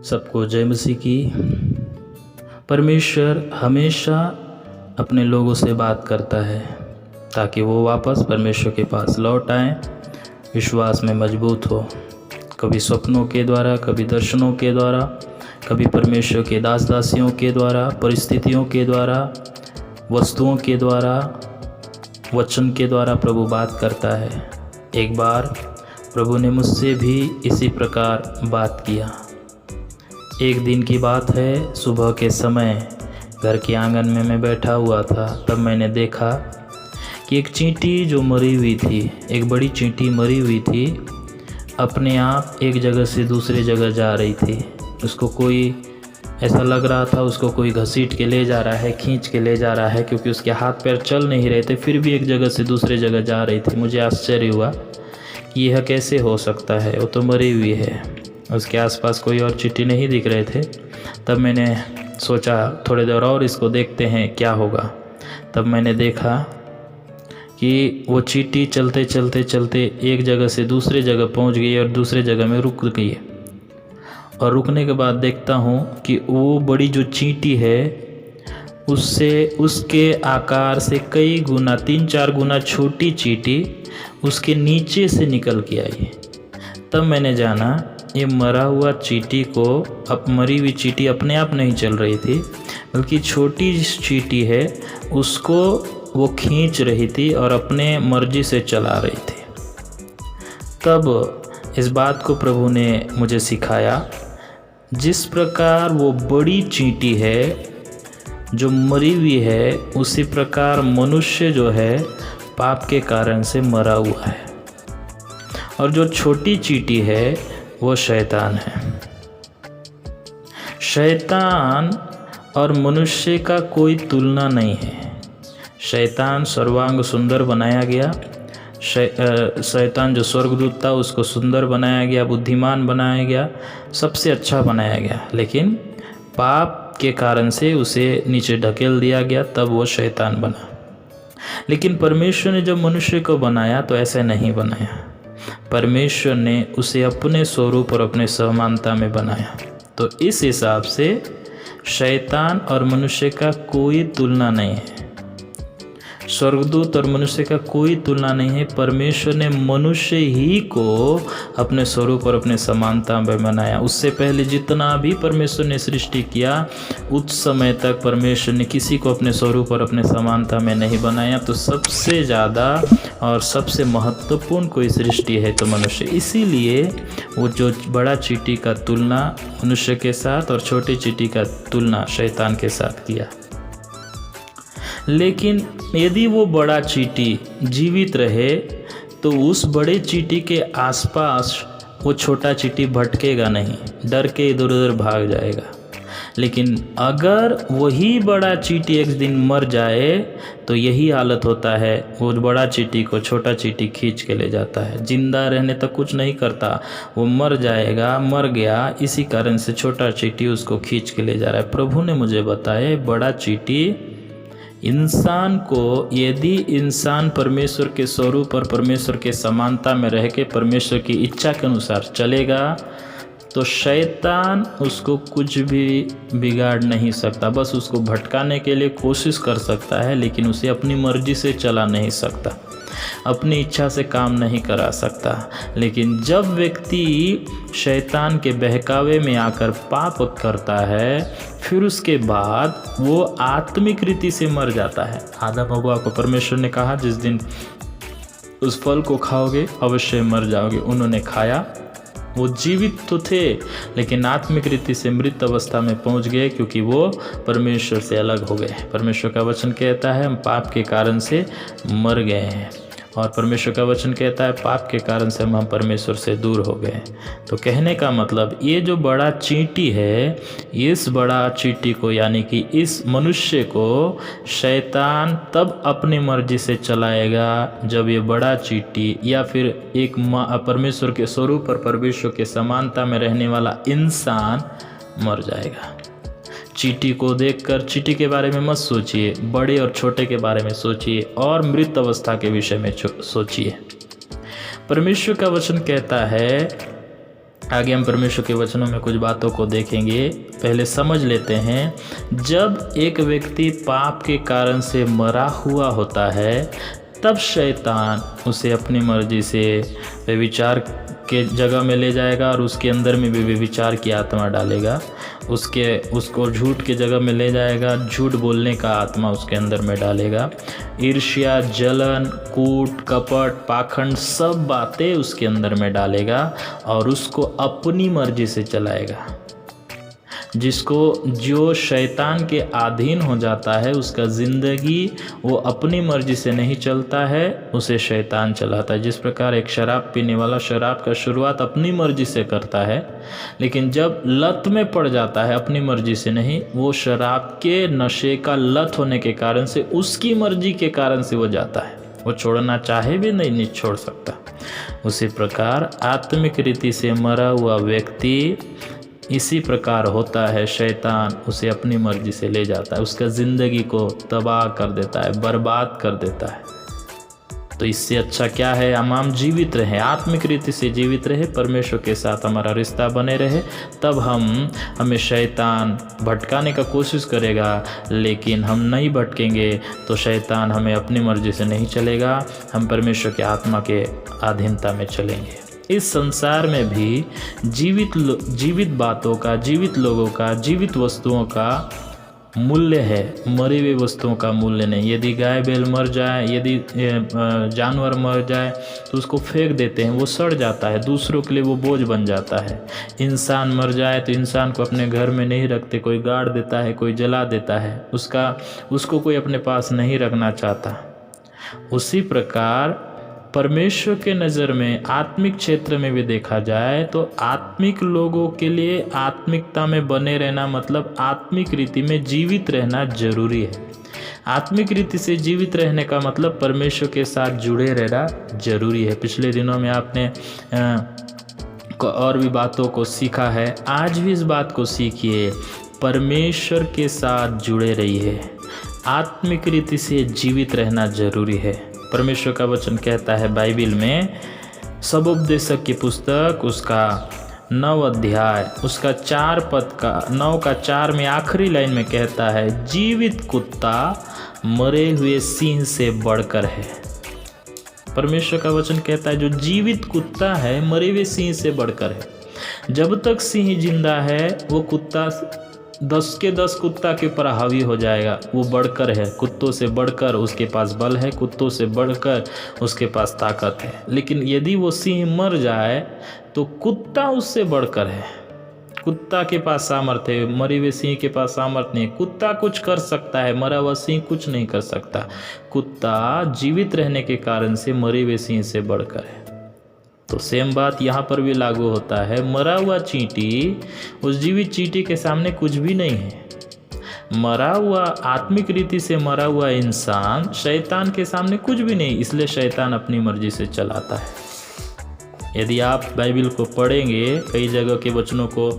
सबको जय मसीह की। परमेश्वर हमेशा अपने लोगों से बात करता है ताकि वो वापस परमेश्वर के पास लौट आएं, विश्वास में मजबूत हो। कभी सपनों के द्वारा, कभी दर्शनों के द्वारा, कभी परमेश्वर के दास दासियों के द्वारा, परिस्थितियों के द्वारा, वस्तुओं के द्वारा, वचन के द्वारा प्रभु बात करता है। एक बार प्रभु ने मुझसे भी इसी प्रकार बात किया। एक दिन की बात है, सुबह के समय घर के आंगन में मैं बैठा हुआ था। तब मैंने देखा कि एक चींटी जो मरी हुई थी, एक बड़ी चींटी मरी हुई थी, अपने आप एक जगह से दूसरे जगह जा रही थी। उसको कोई ऐसा लग रहा था, उसको कोई घसीट के ले जा रहा है, खींच के ले जा रहा है, क्योंकि उसके हाथ पैर चल नहीं रहे थे, फिर भी एक जगह से दूसरे जगह जा रही थी। मुझे आश्चर्य हुआ कि यह कैसे हो सकता है, वो तो मरी हुई है। उसके आसपास कोई और चींटी नहीं दिख रहे थे। तब मैंने सोचा थोड़ी देर और इसको देखते हैं क्या होगा। तब मैंने देखा कि वो चींटी चलते चलते चलते एक जगह से दूसरे जगह पहुंच गई और दूसरे जगह में रुक गई। और रुकने के बाद देखता हूं कि वो बड़ी जो चींटी है उससे, उसके आकार से कई गुना, 3-4 गुना छोटी चींटी उसके नीचे से निकल के आई। तब मैंने जाना ये मरा हुआ चींटी को, अब मरी हुई चींटी अपने आप नहीं चल रही थी, बल्कि छोटी चींटी है उसको वो खींच रही थी और अपने मर्जी से चला रही थी। तब इस बात को प्रभु ने मुझे सिखाया, जिस प्रकार वो बड़ी चींटी है जो मरी हुई है, उसी प्रकार मनुष्य जो है पाप के कारण से मरा हुआ है, और जो छोटी चींटी है वो शैतान है। शैतान और मनुष्य का कोई तुलना नहीं है। शैतान सर्वांग सुंदर बनाया गया। शैतान जो स्वर्गदूत था उसको सुंदर बनाया गया, बुद्धिमान बनाया गया, सबसे अच्छा बनाया गया, लेकिन पाप के कारण से उसे नीचे ढकेल दिया गया, तब वो शैतान बना। लेकिन परमेश्वर ने जब मनुष्य को बनाया तो ऐसे नहीं बनाया। परमेश्वर ने उसे अपने स्वरूप और अपने समानता में बनाया। तो इस हिसाब से शैतान और मनुष्य का कोई तुलना नहीं है। स्वर्गदूत और मनुष्य का कोई तुलना नहीं है। परमेश्वर ने मनुष्य ही को अपने स्वरूप और अपने समानता में बनाया। उससे पहले जितना भी परमेश्वर ने सृष्टि किया, उस समय तक परमेश्वर ने किसी को अपने स्वरूप और अपने समानता में नहीं बनाया। तो सबसे ज़्यादा और सबसे महत्वपूर्ण कोई सृष्टि है तो मनुष्य। इसीलिए वो जो बड़ा चींटी का तुलना मनुष्य के साथ और छोटी चींटी का तुलना शैतान के साथ किया। लेकिन यदि वो बड़ा चींटी जीवित रहे तो उस बड़े चींटी के आसपास वो छोटा चींटी भटकेगा नहीं, डर के इधर उधर भाग जाएगा। लेकिन अगर वही बड़ा चींटी एक दिन मर जाए तो यही हालत होता है, वो बड़ा चींटी को छोटा चींटी खींच के ले जाता है। जिंदा रहने तक कुछ नहीं करता, वो मर जाएगा, मर गया, इसी कारण से छोटा चींटी उसको खींच के ले जा रहा है। प्रभु ने मुझे बताया बड़ा चींटी इंसान को, यदि इंसान परमेश्वर के स्वरूप और परमेश्वर के समानता में रह के परमेश्वर की इच्छा के अनुसार चलेगा तो शैतान उसको कुछ भी बिगाड़ नहीं सकता। बस उसको भटकाने के लिए कोशिश कर सकता है, लेकिन उसे अपनी मर्जी से चला नहीं सकता, अपनी इच्छा से काम नहीं करा सकता। लेकिन जब व्यक्ति शैतान के बहकावे में आकर पाप करता है, फिर उसके बाद वो आत्मिक रीति से मर जाता है। आदम हव्वा को परमेश्वर ने कहा जिस दिन उस फल को खाओगे अवश्य मर जाओगे। उन्होंने खाया, वो जीवित तो थे लेकिन आत्मिक रीति से मृत अवस्था में पहुंच गए, क्योंकि वो परमेश्वर से अलग हो गए। परमेश्वर का वचन कहता है हम पाप के कारण से मर गए हैं, और परमेश्वर का वचन कहता है पाप के कारण से हम परमेश्वर से दूर हो गए। तो कहने का मतलब ये जो बड़ा चींटी है, इस बड़ा चींटी को यानी कि इस मनुष्य को शैतान तब अपनी मर्जी से चलाएगा जब ये बड़ा चींटी या फिर एक परमेश्वर के स्वरूप और परमेश्वर के समानता में रहने वाला इंसान मर जाएगा। चींटी को देखकर चींटी के बारे में मत सोचिए, बड़े और छोटे के बारे में सोचिए और मृत अवस्था के विषय में सोचिए। परमेश्वर का वचन कहता है आगे हम परमेश्वर के वचनों में कुछ बातों को देखेंगे। पहले समझ लेते हैं, जब एक व्यक्ति पाप के कारण से मरा हुआ होता है तब शैतान उसे अपनी मर्जी से व्यभिचार के जगह में ले जाएगा और उसके अंदर में भी व्यभिचार की आत्मा डालेगा। उसको झूठ के जगह में ले जाएगा, झूठ बोलने का आत्मा उसके अंदर में डालेगा। ईर्ष्या, जलन, कूट, कपट, पाखंड सब बातें उसके अंदर में डालेगा और उसको अपनी मर्जी से चलाएगा। जो शैतान के अधीन हो जाता है उसका ज़िंदगी वो अपनी मर्जी से नहीं चलता है, उसे शैतान चलाता है। जिस प्रकार एक शराब पीने वाला शराब का शुरुआत अपनी मर्जी से करता है, लेकिन जब लत में पड़ जाता है अपनी मर्जी से नहीं, वो शराब के नशे का लत होने के कारण से उसकी मर्जी के कारण से वो जाता है, वो छोड़ना चाहे भी नहीं छोड़ सकता। उसी प्रकार आत्मिक रीति से मरा हुआ व्यक्ति इसी प्रकार होता है। शैतान उसे अपनी मर्जी से ले जाता है, उसका ज़िंदगी को तबाह कर देता है, बर्बाद कर देता है। तो इससे अच्छा क्या है, हम जीवित रहें, आत्मिक रीति से जीवित रहे, परमेश्वर के साथ हमारा रिश्ता बने रहे। तब हमें शैतान भटकाने का कोशिश करेगा, लेकिन हम नहीं भटकेंगे तो शैतान हमें अपनी मर्जी से नहीं चलेगा, हम परमेश्वर के आत्मा के अधीनता में चलेंगे। इस संसार में भी जीवित बातों का, जीवित लोगों का, जीवित वस्तुओं का मूल्य है, मरी हुई वस्तुओं का मूल्य नहीं। यदि गाय बैल मर जाए, यदि जानवर मर जाए तो उसको फेंक देते हैं, वो सड़ जाता है, दूसरों के लिए वो बोझ बन जाता है। इंसान मर जाए तो इंसान को अपने घर में नहीं रखते, कोई गाड़ देता है, कोई जला देता है, उसको कोई अपने पास नहीं रखना चाहता। उसी प्रकार परमेश्वर के नज़र में आत्मिक क्षेत्र में भी देखा जाए तो आत्मिक लोगों के लिए आत्मिकता में बने रहना मतलब आत्मिक रीति में जीवित रहना जरूरी है। आत्मिक रीति से जीवित रहने का मतलब परमेश्वर के साथ जुड़े रहना जरूरी है। पिछले दिनों में आपने और भी बातों को सीखा है, आज भी इस बात को सीखिए, परमेश्वर के साथ जुड़े रहिए। आत्मिक रीति से जीवित रहना जरूरी है। परमेश्वर का वचन कहता है बाइबिल में, सबोपदेशक की पुस्तक उसका 9 अध्याय उसका 4 पद का 9 का 4 में आखिरी लाइन में कहता है, जीवित कुत्ता मरे हुए सिंह से बढ़कर है। परमेश्वर का वचन कहता है जो जीवित कुत्ता है मरे हुए सिंह से बढ़कर है। जब तक सिंह जिंदा है वो कुत्ता 10 के 10 कुत्ता के ऊपर हावी हो जाएगा, वो बढ़कर है, कुत्तों से बढ़कर उसके पास बल है, कुत्तों से बढ़कर उसके पास ताकत है। लेकिन यदि वो सिंह मर जाए तो कुत्ता उससे बढ़कर है, कुत्ता के पास सामर्थ्य है, मरे हुए सिंह के पास सामर्थ्य नहीं है। कुत्ता कुछ कर सकता है, मरा हुआ सिंह कुछ नहीं कर सकता। कुत्ता जीवित रहने के कारण से मरे हुए सिंह से बढ़कर है। तो सेम बात यहाँ पर भी लागू होता है। मरा हुआ चींटी उस जीवित चींटी के सामने कुछ भी नहीं है। मरा हुआ आत्मिक रीति से मरा हुआ इंसान शैतान के सामने कुछ भी नहीं, इसलिए शैतान अपनी मर्जी से चलाता है। यदि आप बाइबिल को पढ़ेंगे, कई जगह के वचनों को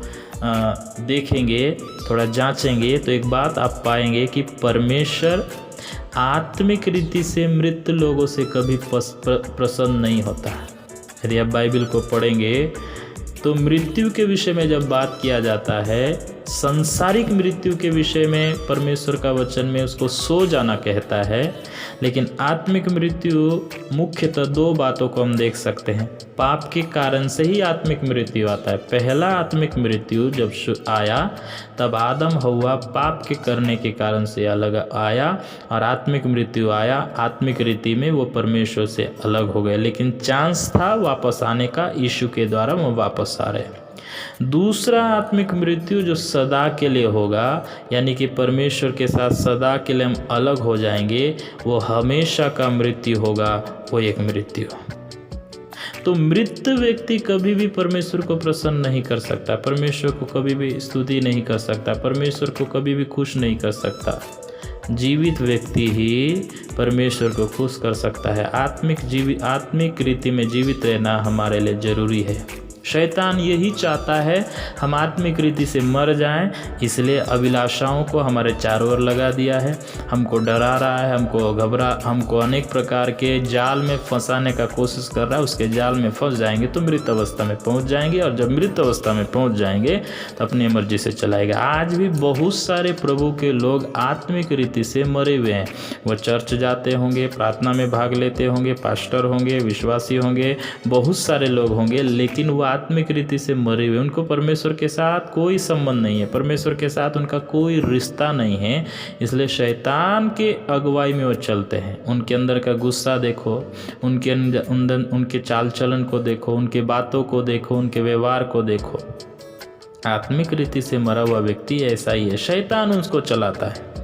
देखेंगे, थोड़ा जांचेंगे, तो एक बात आप पाएंगे कि परमेश्वर आत्मिक रीति से मृत लोगों से कभी प्रसन्न नहीं होता। यदि आप बाइबिल को पढ़ेंगे तो मृत्यु के विषय में जब बात किया जाता है, सांसारिक मृत्यु के विषय में परमेश्वर का वचन में उसको सो जाना कहता है, लेकिन आत्मिक मृत्यु मुख्यतः 2 बातों को हम देख सकते हैं। पाप के कारण से ही आत्मिक मृत्यु आता है। पहला आत्मिक मृत्यु जब आया तब आदम हव्वा पाप के करने के कारण से अलग आया और आत्मिक मृत्यु आया। आत्मिक रीति में वो परमेश्वर से अलग हो गए, लेकिन चांस था वापस आने का, यीशु के द्वारा वो वापस आ रहे। दूसरा आत्मिक मृत्यु जो सदा के लिए होगा, यानी कि परमेश्वर के साथ सदा के लिए हम अलग हो जाएंगे, वो हमेशा का मृत्यु होगा, वो एक मृत्यु। तो मृत व्यक्ति कभी भी परमेश्वर को प्रसन्न नहीं कर सकता, परमेश्वर को कभी भी स्तुति नहीं कर सकता, परमेश्वर को कभी भी खुश नहीं कर सकता। जीवित व्यक्ति ही परमेश्वर को खुश कर सकता है। आत्मिक रीति में जीवित रहना हमारे लिए जरूरी है। शैतान यही चाहता है हम आत्मिक रीति से मर जाएं, इसलिए अभिलाषाओं को हमारे चारों ओर लगा दिया है, हमको डरा रहा है, हमको अनेक प्रकार के जाल में फंसाने का कोशिश कर रहा है। उसके जाल में फंस जाएंगे तो मृत अवस्था में पहुंच जाएंगे, और जब मृत अवस्था में पहुंच जाएंगे तो अपनी मर्जी से चलाएगा। आज भी बहुत सारे प्रभु के लोग आत्मिक रीति से मरे हुए हैं। वो चर्च जाते होंगे, प्रार्थना में भाग लेते होंगे, पास्टर होंगे, विश्वासी होंगे, बहुत सारे लोग होंगे, लेकिन वो आत्मिक रीति से मरे हुए, उनको परमेश्वर के साथ कोई संबंध नहीं है, परमेश्वर के साथ उनका कोई रिश्ता नहीं है। इसलिए शैतान के अगुवाई में वो चलते हैं। उनके अंदर का गुस्सा देखो, उनके चाल चलन को देखो, उनके बातों को देखो, उनके व्यवहार को देखो। आत्मिक रीति से मरा हुआ व्यक्ति ऐसा ही है, शैतान उसको चलाता है।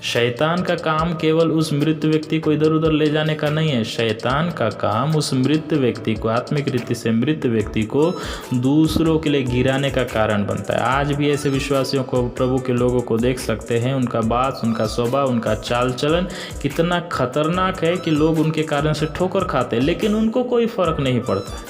शैतान का काम केवल उस मृत व्यक्ति को इधर उधर ले जाने का नहीं है, शैतान का काम उस मृत व्यक्ति को, आत्मिक रीति से मृत व्यक्ति को दूसरों के लिए गिराने का कारण बनता है। आज भी ऐसे विश्वासियों को, प्रभु के लोगों को देख सकते हैं, उनका बात, उनका स्वभाव, उनका चाल चलन कितना खतरनाक है कि लोग उनके कारण से ठोकर खाते हैं, लेकिन उनको कोई फर्क नहीं पड़ता।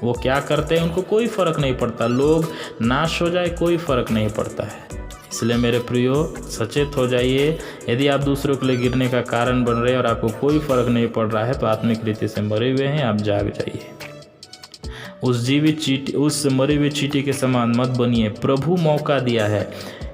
वो क्या करते हैं उनको कोई फर्क नहीं पड़ता, लोग नाश हो जाए कोई फर्क नहीं पड़ता है। इसलिए मेरे प्रियो, सचेत हो जाइए। यदि आप दूसरों के लिए गिरने का कारण बन रहे हैं और आपको कोई फर्क नहीं पड़ रहा है तो आत्मिक रीति से मरे हुए हैं, आप जाग जाइए। उस मरी हुई चींटी के समान मत बनिए। प्रभु मौका दिया है।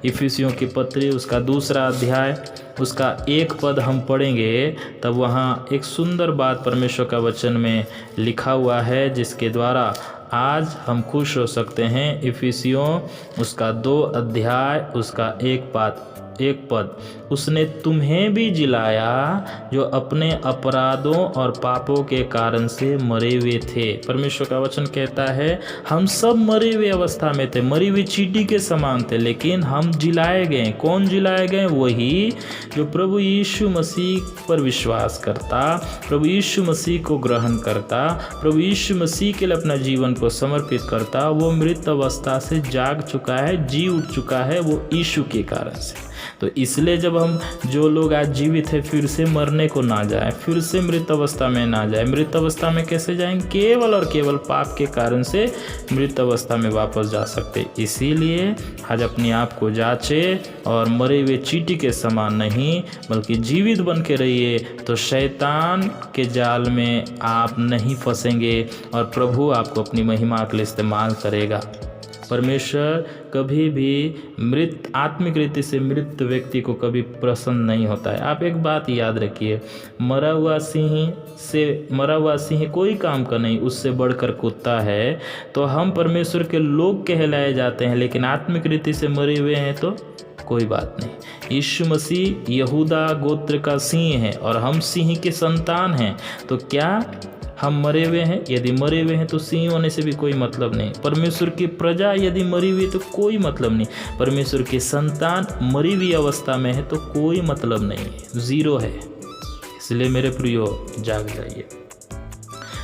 इफिसियों की पत्री उसका 2 अध्याय उसका 1 पद हम पढ़ेंगे, तब वहाँ एक सुंदर बात परमेश्वर का वचन में लिखा हुआ है, जिसके द्वारा आज हम खुश हो सकते हैं। इफिसियों उसका 2 अध्याय उसका 1 पद, उसने तुम्हें भी जिलाया जो अपने अपराधों और पापों के कारण से मरे हुए थे। परमेश्वर का वचन कहता है हम सब मरे हुए अवस्था में थे, मरी हुई चींटी के समान थे, लेकिन हम जिलाए गए। कौन जिलाए गए? वही जो प्रभु यीशु मसीह पर विश्वास करता, प्रभु यीशु मसीह को ग्रहण करता, प्रभु यीशु मसीह के लिए अपना जीवन को समर्पित करता, वो मृत अवस्था से जाग चुका है, जी उठ चुका है, वो यीशु के कारण से। तो इसलिए जब हम, जो लोग आज जीवित है, फिर से मरने को ना जाए, फिर से मृत अवस्था में ना जाए। मृत अवस्था में कैसे जाएंगे? केवल और केवल पाप के कारण से मृत अवस्था में वापस जा सकते। इसीलिए आज अपने आप को जांचे और मरे हुए चींटी के समान नहीं बल्कि जीवित बन के रहिए, तो शैतान के जाल में आप नहीं फंसेंगे और प्रभु आपको अपनी महिमा के लिए इस्तेमाल करेगा। परमेश्वर कभी भी आत्मिक रीति से मृत व्यक्ति को कभी प्रसन्न नहीं होता है। आप एक बात याद रखिए, मरा हुआ सिंह कोई काम का नहीं, उससे बढ़कर कुत्ता है। तो हम परमेश्वर के लोग कहलाए जाते हैं, लेकिन आत्मिक रीति से मरे हुए हैं तो कोई बात नहीं। यीशु मसीह यहूदा गोत्र का सिंह है और हम सिंह के संतान हैं। तो क्या हम मरे हुए हैं? यदि मरे हुए हैं तो सिंह होने से भी कोई मतलब नहीं। परमेश्वर की प्रजा यदि मरी हुई तो कोई मतलब नहीं। परमेश्वर के संतान मरी हुई अवस्था में है तो कोई मतलब नहीं है, 0 है। इसलिए मेरे प्रियो, जाग जाइए।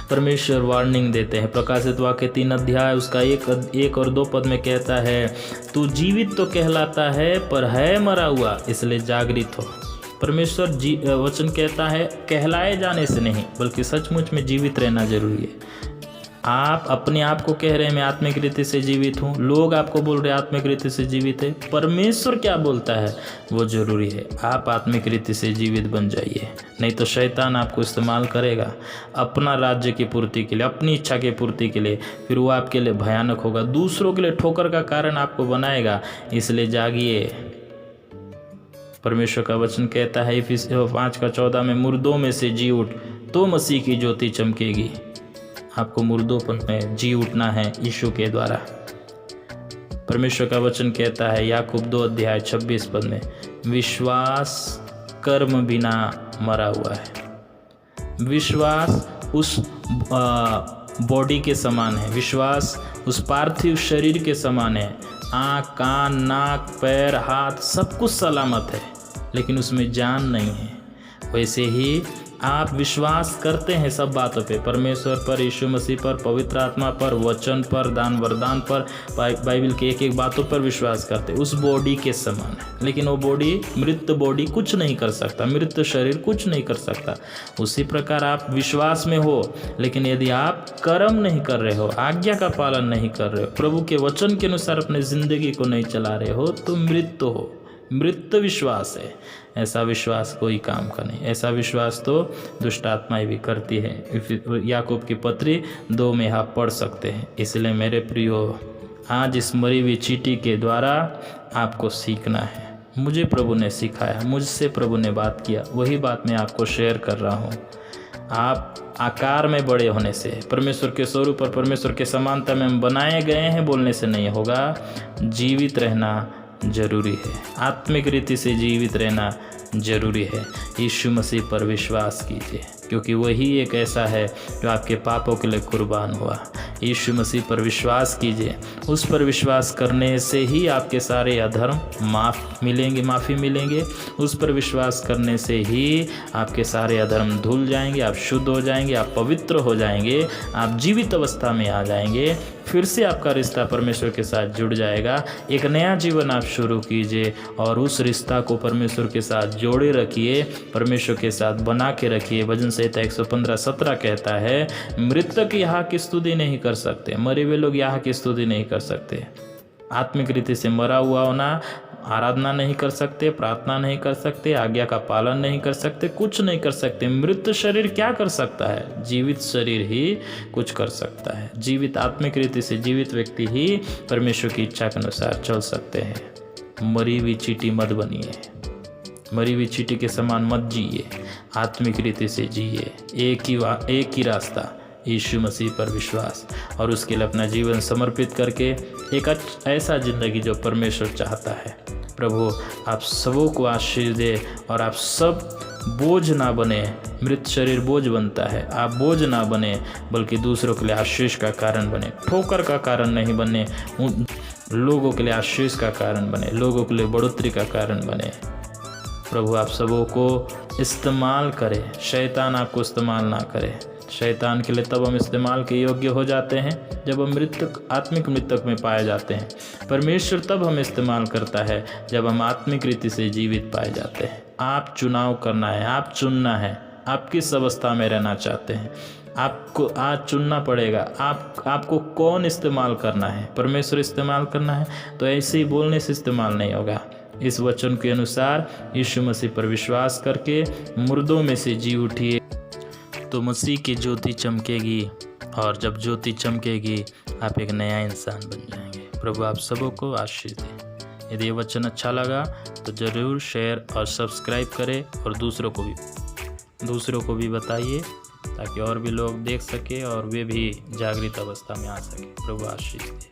परमेश्वर वार्निंग देते हैं। प्रकाशित वाक्य 3 अध्याय उसका 1 और 2 पद में कहता है, तू जीवित तो कहलाता है पर है मरा हुआ, इसलिए जागृत हो। परमेश्वर वचन कहता है कहलाए जाने से नहीं बल्कि सचमुच में जीवित रहना जरूरी है। आप अपने आप को कह रहे हैं मैं आत्मिक रीति से जीवित हूँ, लोग आपको बोल रहे हैं आत्मिक रीति से जीवित है, परमेश्वर क्या बोलता है वो जरूरी है। आप आत्मिक रीति से जीवित बन जाइए, नहीं तो शैतान आपको इस्तेमाल करेगा अपना राज्य की पूर्ति के लिए, अपनी इच्छा की पूर्ति के लिए। फिर वो आपके लिए भयानक होगा, दूसरों के लिए ठोकर का कारण आपको बनाएगा। इसलिए जागिए। परमेश्वर का वचन कहता है इफिसियों 5:14 में, मुर्दों में से जी उठ तो मसीह की ज्योति चमकेगी। आपको मुर्दोपन में जी उठना है यीशु के द्वारा। परमेश्वर का वचन कहता है याकूब 2 अध्याय 26 पद में, विश्वास कर्म बिना मरा हुआ है। विश्वास उस बॉडी के समान है, विश्वास उस पार्थिव शरीर के समान है। आँख, कान, नाक, पैर, हाथ सब कुछ सलामत है, लेकिन उसमें जान नहीं है। वैसे ही आप विश्वास करते हैं सब बातों पे, परमेश्वर पर, यीशु मसीह पर, पवित्र आत्मा पर, वचन पर, दान वरदान पर, बाइबल के एक एक बातों पर विश्वास करते, उस बॉडी के समान है। लेकिन वो बॉडी, मृत बॉडी कुछ नहीं कर सकता, मृत शरीर कुछ नहीं कर सकता। उसी प्रकार आप विश्वास में हो, लेकिन यदि आप कर्म नहीं कर रहे हो, आज्ञा का पालन नहीं कर रहे हो, प्रभु के वचन के अनुसार अपनी जिंदगी को नहीं चला रहे हो, तो मृत हो, मृत विश्वास है। ऐसा विश्वास कोई काम का नहीं। ऐसा विश्वास तो दुष्ट आत्माएं भी करती है। याकूब की पत्री 2 में आप पढ़ सकते हैं। इसलिए मेरे प्रियो, आज इस मरी हुई चींटी के द्वारा आपको सीखना है। मुझे प्रभु ने सिखाया, मुझसे प्रभु ने बात किया, वही बात मैं आपको शेयर कर रहा हूँ। आप आकार में बड़े होने से, परमेश्वर के स्वरूप और परमेश्वर के समानता में हम बनाए गए हैं बोलने से नहीं होगा। जीवित रहना जरूरी है, आत्मिक रीति से जीवित रहना जरूरी है। यीशु मसीह पर विश्वास कीजिए, क्योंकि वही एक ऐसा है जो आपके पापों के लिए कुर्बान हुआ। यीशु मसीह पर विश्वास कीजिए, उस पर विश्वास करने से ही आपके सारे अधर्म माफ़ी मिलेंगे। उस पर विश्वास करने से ही आपके सारे अधर्म धुल जाएंगे, आप शुद्ध हो जाएंगे, आप पवित्र हो जाएंगे, आप जीवित अवस्था में आ जाएंगे। फिर से आपका रिश्ता परमेश्वर के साथ जुड़ जाएगा। एक नया जीवन आप शुरू कीजिए और उस रिश्ता को परमेश्वर के साथ जोड़े रखिए, परमेश्वर के साथ बना के रखिए। भजन संहिता 115:17 कहता है, मृतक यहाँ की स्तुति नहीं कर सकते, मरे हुए लोग यहाँ की स्तुति नहीं कर सकते। आत्मिक रीति से मरा हुआ होना, आराधना नहीं कर सकते, प्रार्थना नहीं कर सकते, आज्ञा का पालन नहीं कर सकते, कुछ नहीं कर सकते। मृत शरीर क्या कर सकता है? जीवित शरीर ही कुछ कर सकता है। जीवित, आत्मिक रीति से जीवित व्यक्ति ही परमेश्वर की इच्छा के अनुसार चल सकते हैं। मरी हुई चींटी मत बनिए, मरी हुई चींटी के समान मत जिए, आत्मिक रीति से जिए। एक ही रास्ता, यीशु मसीह पर विश्वास, और उसके लिए अपना जीवन समर्पित करके एक ऐसा ज़िंदगी जो परमेश्वर चाहता है। प्रभु आप सबों को आशीष दे और आप सब बोझ ना बने। मृत शरीर बोझ बनता है, आप बोझ ना बने, बल्कि दूसरों के लिए आशीष का कारण बने, ठोकर का कारण नहीं बने, उन लोगों के लिए आशीष का कारण बने, लोगों के लिए बढ़ोतरी का कारण बने। प्रभु आप सबों को इस्तेमाल करें, शैतान आपको इस्तेमाल ना करे। शैतान के लिए तब हम इस्तेमाल के योग्य हो जाते हैं जब हम मृतक, आत्मिक मृतक में पाए जाते हैं। परमेश्वर तब हमें इस्तेमाल करता है जब हम आत्मिक रीति से जीवित पाए जाते हैं। आप चुनाव करना है, आप चुनना है, आप किस अवस्था में रहना चाहते हैं। आपको आज चुनना पड़ेगा, आपको कौन इस्तेमाल करना है। परमेश्वर इस्तेमाल करना है तो ऐसे ही बोलने से इस्तेमाल नहीं होगा। इस वचन के अनुसार यीशु मसीह पर विश्वास करके मुर्दों में से जी उठिए तो मसीह की ज्योति चमकेगी, और जब ज्योति चमकेगी आप एक नया इंसान बन जाएंगे। प्रभु आप सबों को आशीष दे। यदि ये वचन अच्छा लगा तो ज़रूर शेयर और सब्सक्राइब करें और दूसरों को भी बताइए, ताकि और भी लोग देख सके और वे भी जागृत अवस्था में आ सके। प्रभु आशीष दे।